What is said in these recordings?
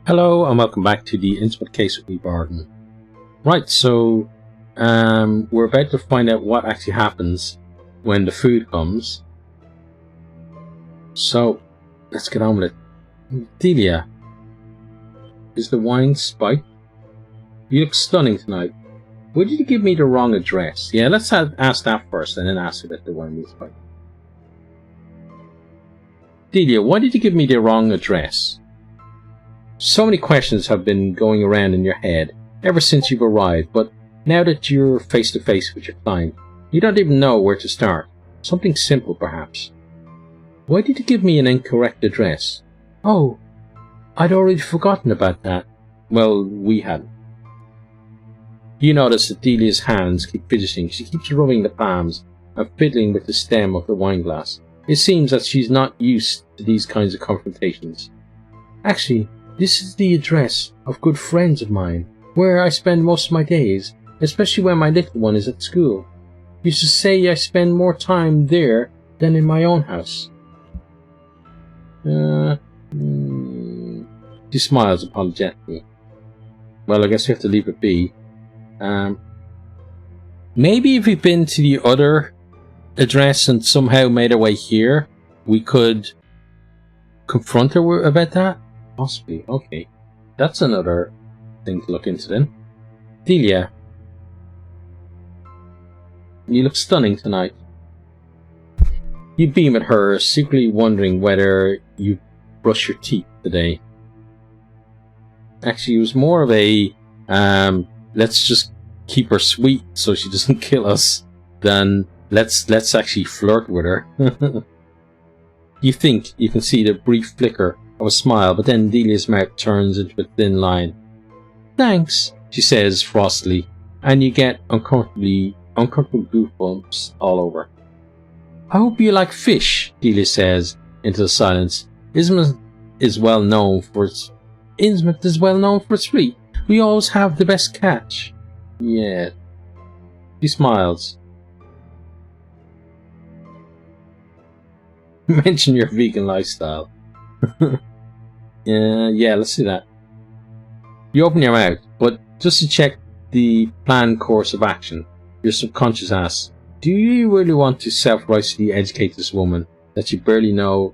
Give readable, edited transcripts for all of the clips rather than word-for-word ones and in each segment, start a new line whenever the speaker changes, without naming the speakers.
Hello and welcome back to the Innsmouth Case with me, Bardon. Right, so we're about to find out what actually happens when the food comes. So let's get on with it. Delia, is the wine spiked? You look stunning tonight. Why did you give me the wrong address? Yeah, let's ask that first and then ask if the wine was spiked. Delia, why did you give me the wrong address? So many questions have been going around in your head ever since you've arrived, but now that you're face to face with your client, you don't even know where to start. Something simple, perhaps. Why did you give me an incorrect address? Oh, I'd already forgotten about that. Well, we hadn't. You notice that Delia's hands keep fidgeting. She keeps rubbing the palms and fiddling with the stem of the wine glass. It seems that she's not used to these kinds of confrontations. Actually, this is the address of good friends of mine, where I spend most of my days, especially when my little one is at school. Used to say I spend more time there than in my own house. She smiles apologetically. Well, I guess we have to leave it be. Maybe if we've been to the other address and somehow made our way here, we could confront her about that? Possibly. Okay. That's another thing to look into then. Delia, you look stunning tonight. You beam at her, secretly wondering whether you brush your teeth today. Actually, it was more of a let's just keep her sweet so she doesn't kill us than let's actually flirt with her. You think you can see the brief flicker of a smile, but then Delia's mouth turns into a thin line. Thanks, she says frostily, and you get uncomfortable goosebumps all over. I hope you like fish, Delia says into the silence. Innsmouth is well known for its fleet. We always have the best catch. Yeah. She smiles. Mention your vegan lifestyle. Yeah, let's see that. You open your mouth, but just to check the planned course of action, your subconscious asks, do you really want to self-righteously educate this woman that you barely know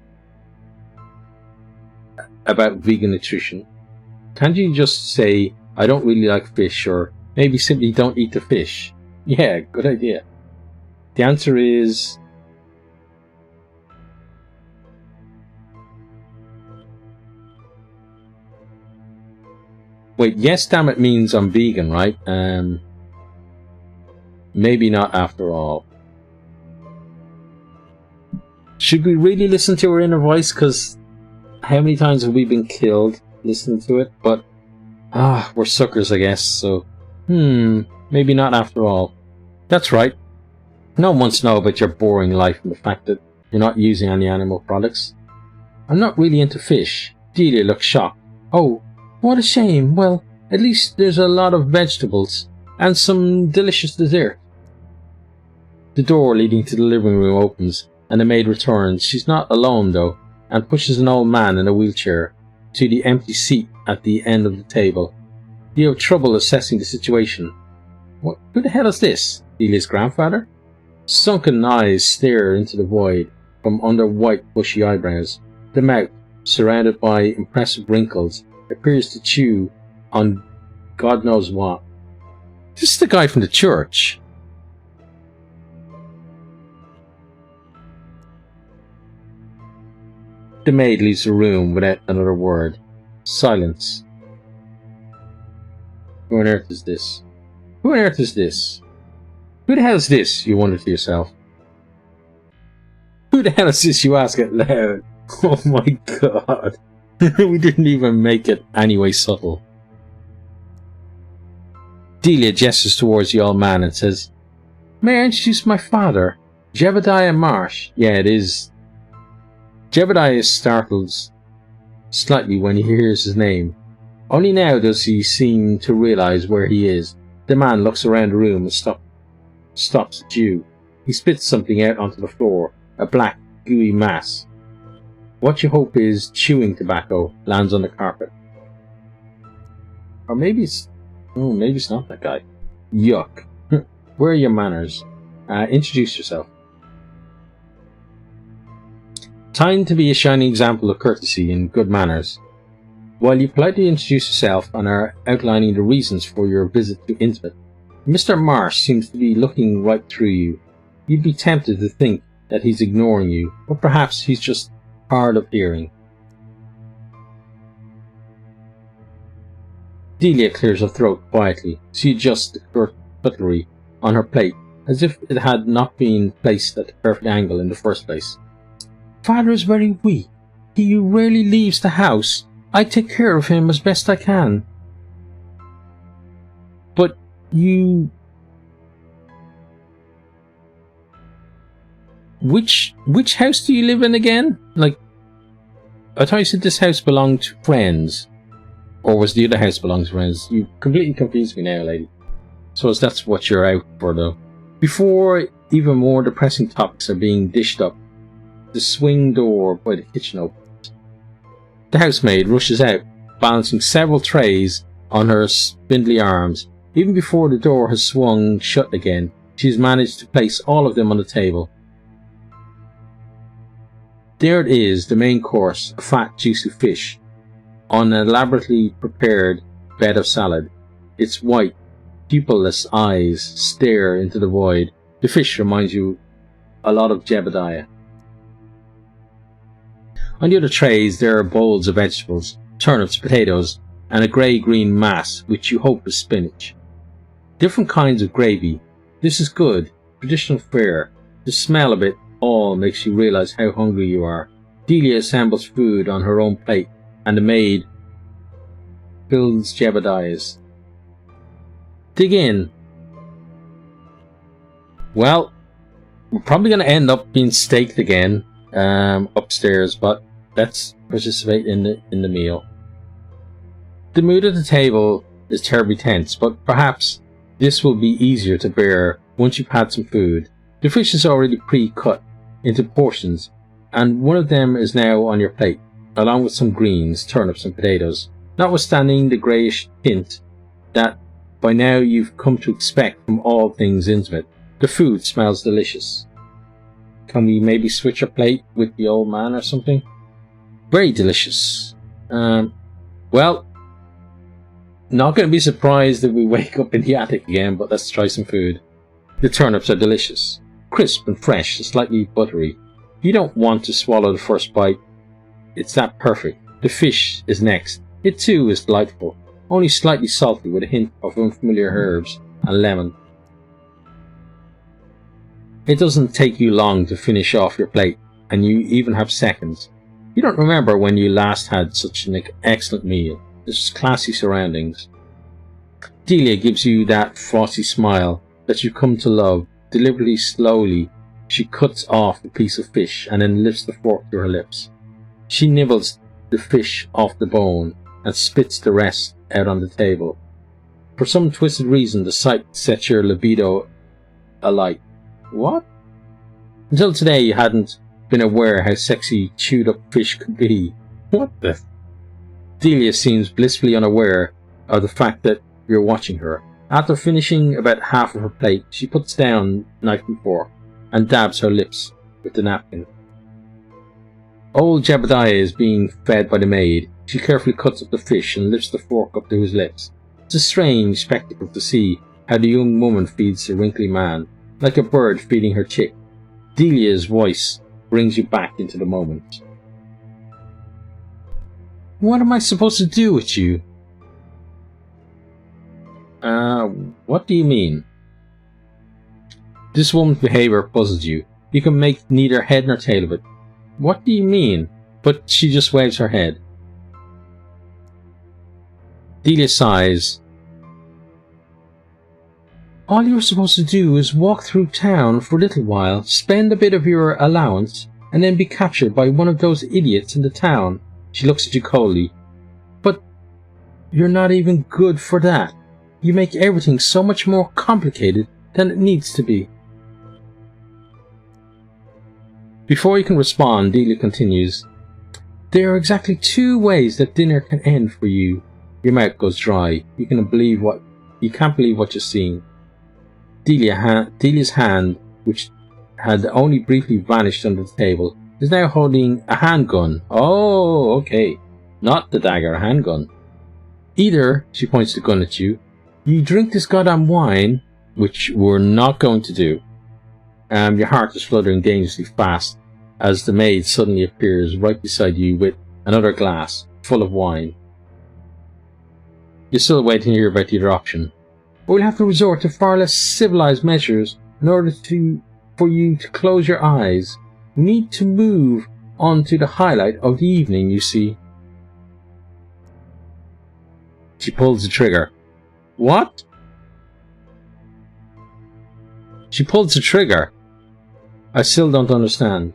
about vegan nutrition? Can't you just say, I don't really like fish, or maybe simply don't eat the fish? Yeah, good idea. The answer is... Wait, yes, damn it means I'm vegan, right? Maybe not after all. Should we really listen to her inner voice? Because how many times have we been killed listening to it? But, we're suckers, I guess, so... maybe not after all. That's right. No one wants to know about your boring life and the fact that you're not using any animal products. I'm not really into fish. Delia looks shocked. Oh, what a shame. Well, at least there's a lot of vegetables and some delicious dessert. The door leading to the living room opens and the maid returns. She's not alone though, and pushes an old man in a wheelchair to the empty seat at the end of the table. You have trouble assessing the situation. What? Who the hell is this? Delia's grandfather? Sunken eyes stare into the void from under white bushy eyebrows. The mouth, surrounded by impressive wrinkles, appears to chew on God knows what. This is the guy from the church. The maid leaves the room without another word. Silence. Who on earth is this? Who on earth is this? Who the hell is this? You wonder to yourself. Who the hell is this? You ask out loud. Oh my god. We didn't even make it anyway subtle. Delia gestures towards the old man and says, May I introduce my father, Jebediah Marsh? Yeah, it is. Jebediah startles slightly when he hears his name. Only now does he seem to realize where he is. The man looks around the room and stops at you. He spits something out onto the floor, a black, gooey mass. What you hope is chewing tobacco lands on the carpet. Or maybe it's... Oh, maybe it's not that guy. Yuck. Where are your manners? Introduce yourself. Time to be a shining example of courtesy and good manners. While you politely introduce yourself and are outlining the reasons for your visit to Innsmouth, Mr. Marsh seems to be looking right through you. You'd be tempted to think that he's ignoring you, but perhaps he's just hard of hearing. Delia clears her throat quietly. She adjusts the cutlery on her plate as if it had not been placed at the perfect angle in the first place. Father is very weak. He rarely leaves the house. I take care of him as best I can. But you... Which house do you live in again? Like, I thought you said this house belonged to friends. Or was the other house belonging to friends? You completely confused me now, lady. So that's what you're out for, though. Before even more depressing topics are being dished up, the swing door by the kitchen opens. The housemaid rushes out, balancing several trays on her spindly arms. Even before the door has swung shut again, she has managed to place all of them on the table. There it is, the main course, a fat, juicy fish, on an elaborately prepared bed of salad. Its white, pupilless eyes stare into the void. The fish reminds you a lot of Jebediah. On the other trays there are bowls of vegetables, turnips, potatoes, and a grey-green mass which you hope is spinach. Different kinds of gravy. This is good, traditional fare. The smell of it all makes you realise how hungry you are. Delia assembles food on her own plate, and the maid fills Jebediah's. Dig in. Well, we're probably going to end up being staked again upstairs, but let's participate in the meal. The mood at the table is terribly tense, but perhaps this will be easier to bear once you've had some food. The fish is already pre-cut into portions, and one of them is now on your plate, along with some greens, turnips and potatoes, notwithstanding the greyish tint that by now you've come to expect from all things Innsmouth. The food smells delicious. Can we maybe switch a plate with the old man or something? Very delicious. Well, not going to be surprised if we wake up in the attic again, but let's try some food. The turnips are delicious. Crisp and fresh, slightly buttery. You don't want to swallow the first bite. It's that perfect. The fish is next. It too is delightful, only slightly salty with a hint of unfamiliar herbs and lemon. It doesn't take you long to finish off your plate, and you even have seconds. You don't remember when you last had such an excellent meal. There's classy surroundings. Delia gives you that frosty smile that you've come to love. Deliberately, slowly, she cuts off a piece of fish and then lifts the fork to her lips. She nibbles the fish off the bone and spits the rest out on the table. For some twisted reason, the sight sets your libido alight. What? Until today you hadn't been aware how sexy chewed up fish could be. What the? Delia seems blissfully unaware of the fact that you're watching her. After finishing about half of her plate, she puts down knife and fork and dabs her lips with the napkin. Old Jebediah is being fed by the maid. She carefully cuts up the fish and lifts the fork up to his lips. It's a strange spectacle to see how the young woman feeds the wrinkly man, like a bird feeding her chick. Delia's voice brings you back into the moment. What am I supposed to do with you? What do you mean? This woman's behavior puzzles you. You can make neither head nor tail of it. What do you mean? But she just waves her head. Delia sighs. All you're supposed to do is walk through town for a little while, spend a bit of your allowance, and then be captured by one of those idiots in the town. She looks at you coldly. But you're not even good for that. You make everything so much more complicated than it needs to be. Before you can respond, Delia continues. There are exactly 2 ways that dinner can end for you. Your mouth goes dry. You can't believe what you're seeing. Delia's hand, which had only briefly vanished under the table, is now holding a handgun. Oh, okay. Not the dagger, a handgun. Either, she points the gun at you, you drink this goddamn wine, which we're not going to do. Your heart is fluttering dangerously fast as the maid suddenly appears right beside you with another glass full of wine. You're still waiting to hear about the other option. But we'll have to resort to far less civilized measures in order for you to close your eyes. We need to move on to the highlight of the evening, you see. She pulls the trigger. What? She pulls the trigger. I still don't understand.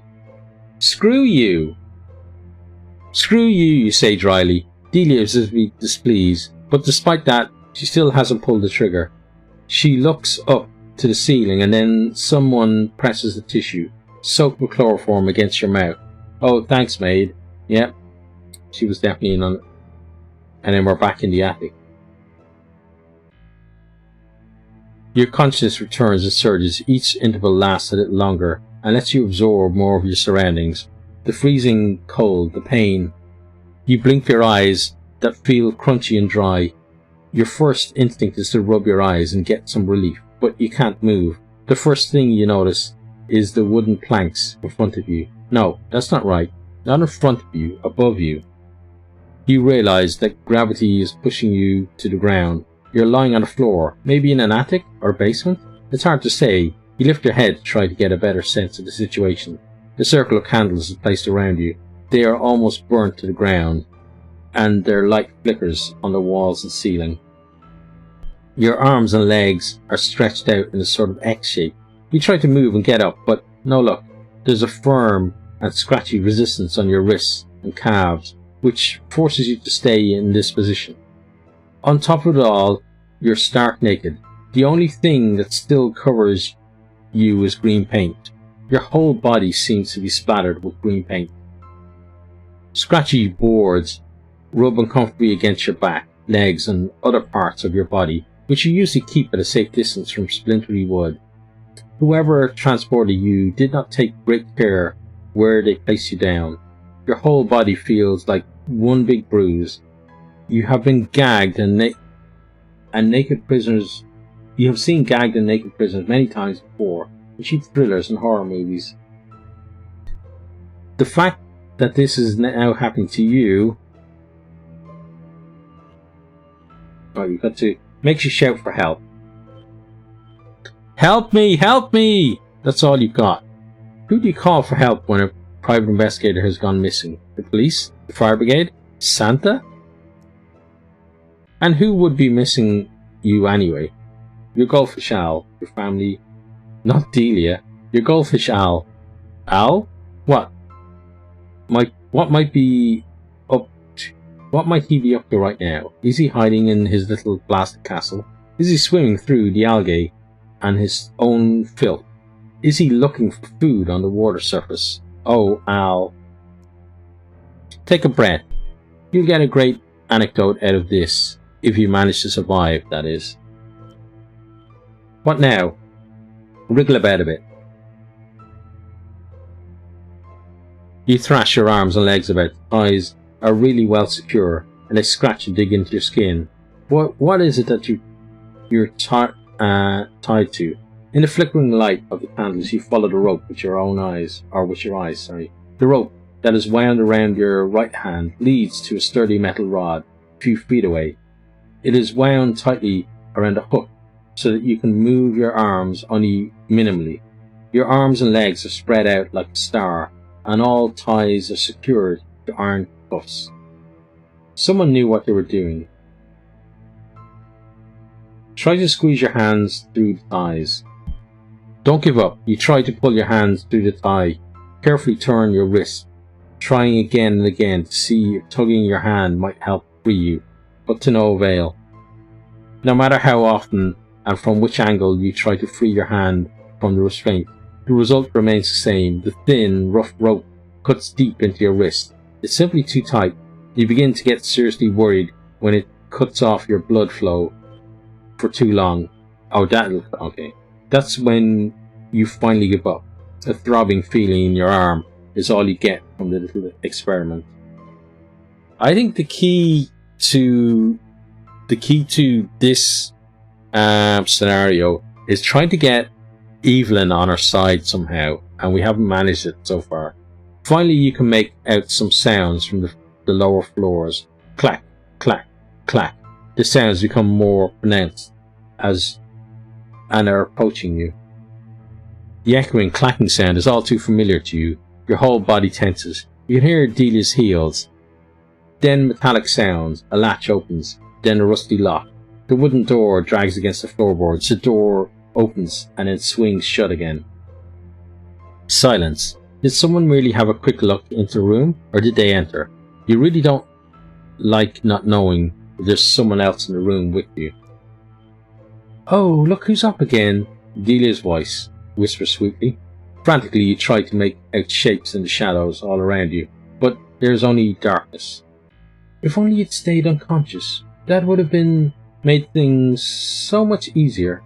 Screw you. Screw you, you say dryly. Delia is visibly displeased, but despite that, she still hasn't pulled the trigger. She looks up to the ceiling and then someone presses the tissue, soaked with chloroform, against your mouth. Oh, thanks, maid. Yep. She was definitely in on it. And then we're back in the attic. Your consciousness returns and surges. Each interval lasts a little longer and lets you absorb more of your surroundings. The freezing cold, the pain. You blink your eyes that feel crunchy and dry. Your first instinct is to rub your eyes and get some relief, but you can't move. The first thing you notice is the wooden planks in front of you. No, that's not right. Not in front of you, above you. You realize that gravity is pushing you to the ground. You're lying on the floor, maybe in an attic or basement. It's hard to say. You lift your head to try to get a better sense of the situation. The circle of candles is placed around you. They are almost burnt to the ground, and their light flickers on the walls and ceiling. Your arms and legs are stretched out in a sort of X shape. You try to move and get up, but no luck. There's a firm and scratchy resistance on your wrists and calves, which forces you to stay in this position. On top of it all, you're stark naked. The only thing that still covers you is green paint. Your whole body seems to be splattered with green paint. Scratchy boards rub uncomfortably against your back, legs, and other parts of your body, which you usually keep at a safe distance from splintery wood. Whoever transported you did not take great care where they placed you down. Your whole body feels like one big bruise. You have been gagged and naked prisoners. You have seen gagged and naked prisoners many times before in cheap thrillers and horror movies. The fact that this is now happening to you, you've got to make you shout for help. Help me! Help me! That's all you've got. Who do you call for help when a private investigator has gone missing? The police? The fire brigade? Santa? And who would be missing you anyway? Your goldfish Al, your family, not Delia, your goldfish Al. Al? What? What might he be up to right now? Is he hiding in his little blasted castle? Is he swimming through the algae and his own filth? Is he looking for food on the water surface? Oh, Al. Take a breath. You'll get a great anecdote out of this. If you manage to survive, that is. What now? Wriggle about a bit. You thrash your arms and legs about. Eyes are really well secure, and they scratch and dig into your skin. What is it that you're tied to? In the flickering light of the candles, you follow the rope with your eyes. The rope that is wound around your right hand leads to a sturdy metal rod a few feet away. It is wound tightly around a hook so that you can move your arms only minimally. Your arms and legs are spread out like a star, and all ties are secured to iron cuffs. Someone knew what they were doing. Try to squeeze your hands through the ties. Don't give up. You try to pull your hands through the tie. Carefully turn your wrist, trying again and again to see if tugging your hand might help free you, but to no avail. No matter how often and from which angle you try to free your hand from the restraint, the result remains the same. The thin, rough rope cuts deep into your wrist. It's simply too tight. You begin to get seriously worried when it cuts off your blood flow for too long. Oh, okay. That's when you finally give up. A throbbing feeling in your arm is all you get from the little experiment. I think the key to this scenario is trying to get Evelyn on our side somehow, and we haven't managed it so far. Finally, you can make out some sounds from the lower floors. Clack, clack, clack. The sounds become more pronounced and are approaching you. The echoing, clacking sound is all too familiar to you. Your whole body tenses. You can hear Delia's heels. Then metallic sounds. A latch opens. Then a rusty lock. The wooden door drags against the floorboards. The door opens and then swings shut again. Silence. Did someone really have a quick look into the room, or did they enter? You really don't like not knowing if there's someone else in the room with you. Oh, look who's up again. Delia's voice whispers sweetly. Frantically, you try to make out shapes in the shadows all around you, but there's only darkness. If only you'd stayed unconscious. That would have made things so much easier.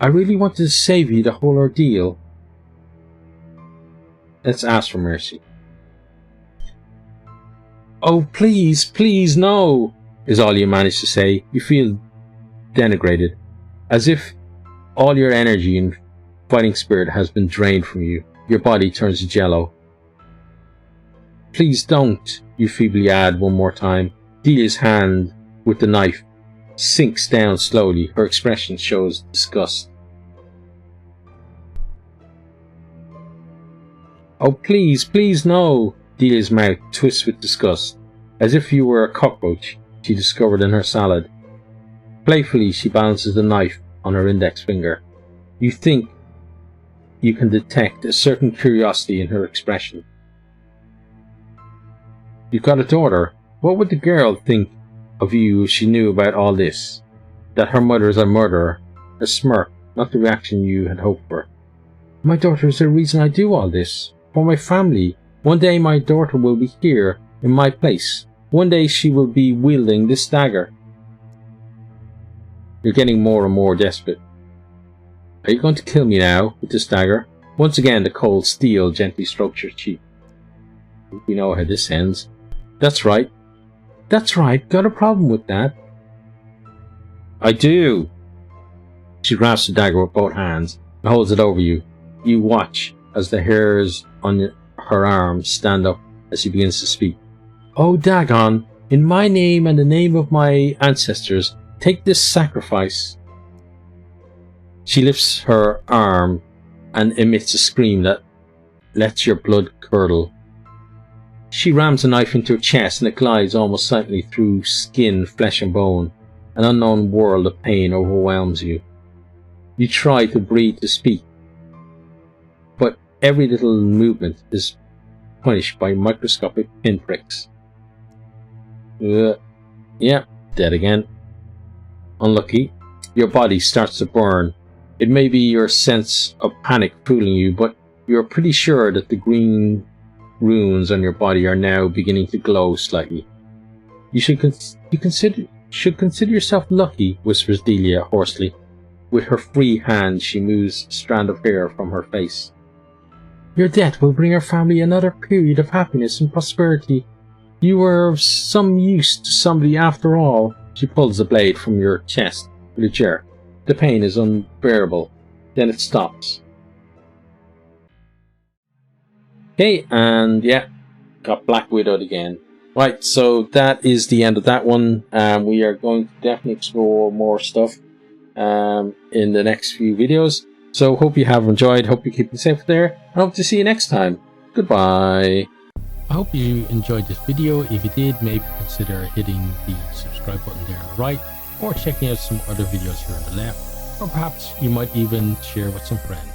I really wanted to save you the whole ordeal. Let's ask for mercy. Oh, please, please, no, is all you manage to say. You feel denigrated, as if all your energy and fighting spirit has been drained from you. Your body turns to jello. Please don't, you feebly add one more time. Delia's hand with the knife sinks down slowly. Her expression shows disgust. Oh, please, please, no. Delia's mouth twists with disgust, as if you were a cockroach she discovered in her salad. Playfully, she balances the knife on her index finger. You think you can detect a certain curiosity in her expression. You've got a daughter. What would the girl think of you if she knew about all this? That her mother is a murderer? A smirk, not the reaction you had hoped for. My daughter is the reason I do all this. For my family. One day my daughter will be here in my place. One day she will be wielding this dagger. You're getting more and more desperate. Are you going to kill me now with this dagger? Once again the cold steel gently strokes your cheek. We know how this ends. That's right. That's right. Got a problem with that? I do. She grasps the dagger with both hands and holds it over you. You watch as the hairs on her arm stand up as she begins to speak. Oh, dagon, in my name and the name of my ancestors, take this sacrifice. She lifts her arm and emits a scream that lets your blood curdle. She rams a knife into her chest and it glides almost silently through skin, flesh and bone. An unknown world of pain overwhelms you. You try to breathe to speak, but every little movement is punished by microscopic pinpricks. Yeah, dead again. Unlucky. Your body starts to burn. It may be your sense of panic fooling you, but you're pretty sure that the green runes on your body are now beginning to glow slightly. You should consider yourself lucky, whispers Delia hoarsely. With her free hand she moves a strand of hair from her face. Your death will bring our family another period of happiness and prosperity. You were of some use to somebody after all. She pulls the blade from your chest with a jerk. The pain is unbearable. Then it stops. Okay, and yeah, got Black Widowed again. Right, so that is the end of that one. We are going to definitely explore more stuff in the next few videos. So hope you have enjoyed, hope you're keeping safe there, and hope to see you next time. Goodbye. I hope you enjoyed this video. If you did, maybe consider hitting the subscribe button there on the right, or checking out some other videos here on the left, or perhaps you might even share with some friends.